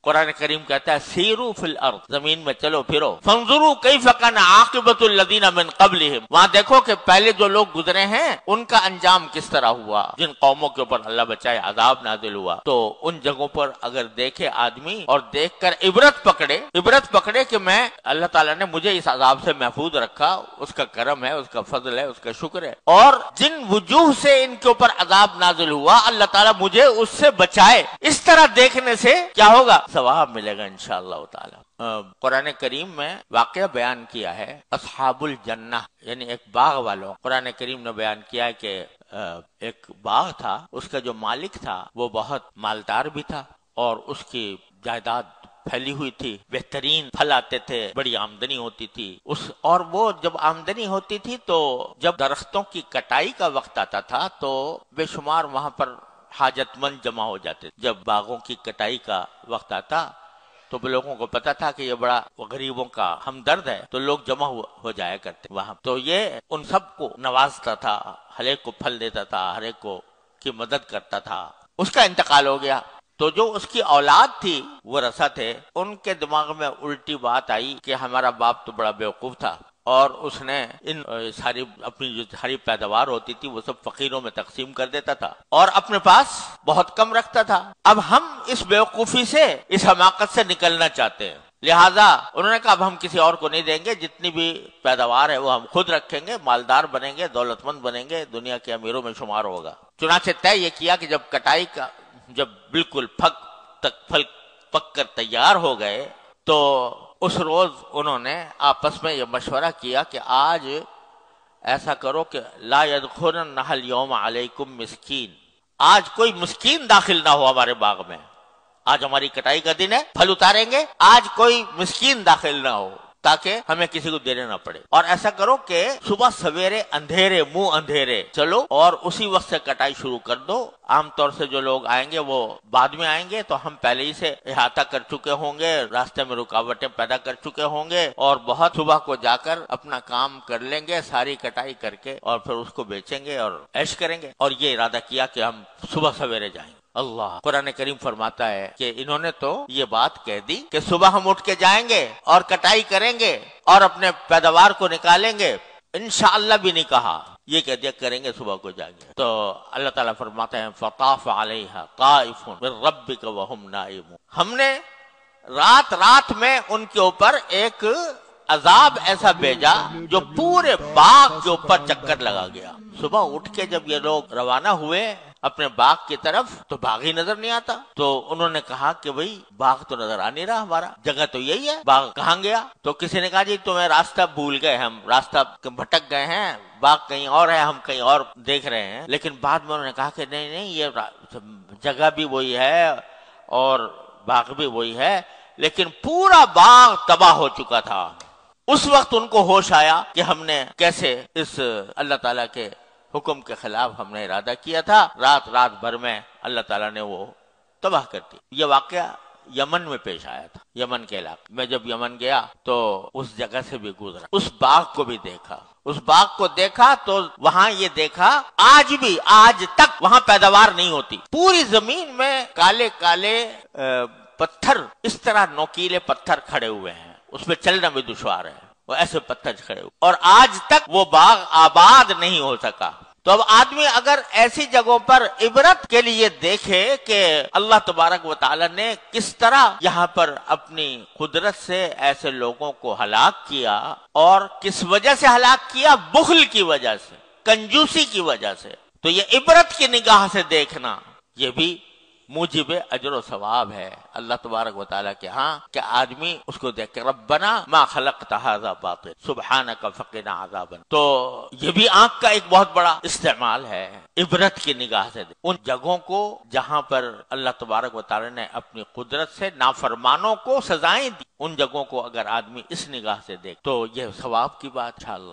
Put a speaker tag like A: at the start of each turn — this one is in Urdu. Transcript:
A: قرآن کریم کہتا ہے سیرو فی الارض، زمین میں چلو پھرو، فانظروا کیف کان عاقبۃ الذین من قبلہم، وہاں دیکھو کہ پہلے جو لوگ گزرے ہیں ان کا انجام کس طرح ہوا، جن قوموں کے اوپر اللہ بچائے عذاب نازل ہوا۔ تو ان جگہوں پر اگر دیکھے آدمی اور دیکھ کر عبرت پکڑے کہ میں اللہ تعالیٰ نے مجھے اس عذاب سے محفوظ رکھا، اس کا کرم ہے، اس کا فضل ہے، اس کا شکر ہے، اور جن وجوہ سے ان کے اوپر عذاب نازل ہوا اللہ تعالیٰ مجھے اس سے بچائے، اس طرح دیکھنے سے کیا ہوگا؟ ثواب ملے گا انشاءاللہ تعالیٰ۔ قرآن کریم میں واقعہ بیان کیا ہے اصحاب الجنہ، یعنی ایک باغ والوں، قرآن کریم نے بیان کیا ہے کہ ایک باغ تھا، اس کا جو مالک تھا وہ بہت مالدار بھی تھا اور اس کی جائیداد پھیلی ہوئی تھی، بہترین پھل آتے تھے، بڑی آمدنی ہوتی تھی اور وہ جب آمدنی ہوتی تھی تو جب درختوں کی کٹائی کا وقت آتا تھا تو بے شمار وہاں پر حاجت مند جمع ہو جاتے۔ جب باغوں کی کٹائی کا وقت آتا تو لوگوں کو پتا تھا کہ یہ بڑا غریبوں کا ہمدرد ہے، تو لوگ جمع ہو جایا کرتے وہاں، تو یہ ان سب کو نوازتا تھا، ہر ایک کو پھل دیتا تھا، ہر ایک کو کی مدد کرتا تھا۔ اس کا انتقال ہو گیا تو جو اس کی اولاد تھی وہ رسا تھے، ان کے دماغ میں الٹی بات آئی کہ ہمارا باپ تو بڑا بیوقوف تھا اور اس نے ان ساری اپنی جو ساری پیداوار ہوتی تھی وہ سب فقیروں میں تقسیم کر دیتا تھا اور اپنے پاس بہت کم رکھتا تھا۔ اب ہم اس بیوقوفی سے، اس حماقت سے نکلنا چاہتے ہیں، لہٰذا انہوں نے کہا اب ہم کسی اور کو نہیں دیں گے، جتنی بھی پیداوار ہے وہ ہم خود رکھیں گے، مالدار بنیں گے، دولت مند بنیں گے، دنیا کے امیروں میں شمار ہوگا۔ چنانچہ طے یہ کیا کہ جب کٹائی کا جب بالکل پھل پک کر تیار ہو گئے تو اس روز انہوں نے آپس میں یہ مشورہ کیا کہ آج ایسا کرو کہ لا يدخلن اليوم علیکم مسکین، آج کوئی مسکین داخل نہ ہو ہمارے باغ میں، آج ہماری کٹائی کا دن ہے، پھل اتاریں گے، آج کوئی مسکین داخل نہ ہو تاکہ ہمیں کسی کو دینے نہ پڑے، اور ایسا کرو کہ صبح سویرے اندھیرے منہ اندھیرے چلو اور اسی وقت سے کٹائی شروع کر دو۔ عام طور سے جو لوگ آئیں گے وہ بعد میں آئیں گے، تو ہم پہلے ہی سے احاطہ کر چکے ہوں گے، راستے میں رکاوٹیں پیدا کر چکے ہوں گے اور بہت صبح کو جا کر اپنا کام کر لیں گے، ساری کٹائی کر کے اور پھر اس کو بیچیں گے اور عیش کریں گے، اور یہ ارادہ کیا کہ ہم صبح سویرے جائیں گے۔ اللہ قرآن کریم فرماتا ہے کہ انہوں نے تو یہ بات کہہ دی کہ صبح ہم اٹھ کے جائیں گے اور کٹائی کریں گے اور اپنے پیداوار کو نکالیں گے، انشاءاللہ بھی نہیں کہا، یہ کہہ دیا کریں گے، صبح کو جائیں گے۔ تو اللہ تعالیٰ فرماتے ہیں فطاف علیہا طائف من ربک وہم نائمون، ہم نے رات میں ان کے اوپر ایک عذاب ایسا بھیجا جو پورے باغ کے اوپر چکر لگا گیا۔ صبح اٹھ کے جب یہ لوگ روانہ ہوئے اپنے باغ کی طرف تو باغ ہی نظر نہیں آتا، تو انہوں نے کہا کہ بھئی باغ تو نظر آ نہیں رہا، ہمارا جگہ تو یہی ہے، باغ کہاں گیا؟ تو کسی نے کہا جی تمہیں راستہ بھول گئے، ہم راستہ بھٹک گئے ہیں، باغ کہیں اور ہے، ہم کہیں اور دیکھ رہے ہیں۔ لیکن بعد میں انہوں نے کہا کہ نہیں یہ جگہ بھی وہی ہے اور باغ بھی وہی ہے، لیکن پورا باغ تباہ ہو چکا تھا۔ اس وقت ان کو ہوش آیا کہ ہم نے کیسے اس اللہ تعالیٰ کے حکم کے خلاف ہم نے ارادہ کیا تھا، رات بھر میں اللہ تعالیٰ نے وہ تباہ کر دی۔ یہ واقعہ یمن میں پیش آیا تھا، یمن کے علاقے میں جب یمن گیا تو اس جگہ سے بھی گزرا، اس باغ کو بھی دیکھا، اس باغ کو دیکھا تو وہاں یہ دیکھا آج تک وہاں پیداوار نہیں ہوتی، پوری زمین میں کالے کالے پتھر، اس طرح نوکیلے پتھر کھڑے ہوئے ہیں، اس میں چلنا بھی دشوار ہے، وہ ایسے پتھر کھڑے ہوئے، اور آج تک وہ باغ آباد نہیں ہو سکا۔ تو اب آدمی اگر ایسی جگہوں پر عبرت کے لیے دیکھے کہ اللہ تبارک و تعالی نے کس طرح یہاں پر اپنی قدرت سے ایسے لوگوں کو ہلاک کیا، اور کس وجہ سے ہلاک کیا، بخل کی وجہ سے، کنجوسی کی وجہ سے، تو یہ عبرت کی نگاہ سے دیکھنا یہ بھی موجب اجر و ثواب ہے اللہ تبارک و تعالیٰ کے ہاں، کہ آدمی اس کو دیکھ کے ربنا ما خلقت ھذا باطل سبحانک فقنا عذاب النار۔ تو یہ بھی آنکھ کا ایک بہت بڑا استعمال ہے، عبرت کی نگاہ سے ان جگہوں کو جہاں پر اللہ تبارک و تعالیٰ نے اپنی قدرت سے نافرمانوں کو سزائیں دی، ان جگہوں کو اگر آدمی اس نگاہ سے دیکھ تو یہ ثواب کی بات انشاءاللہ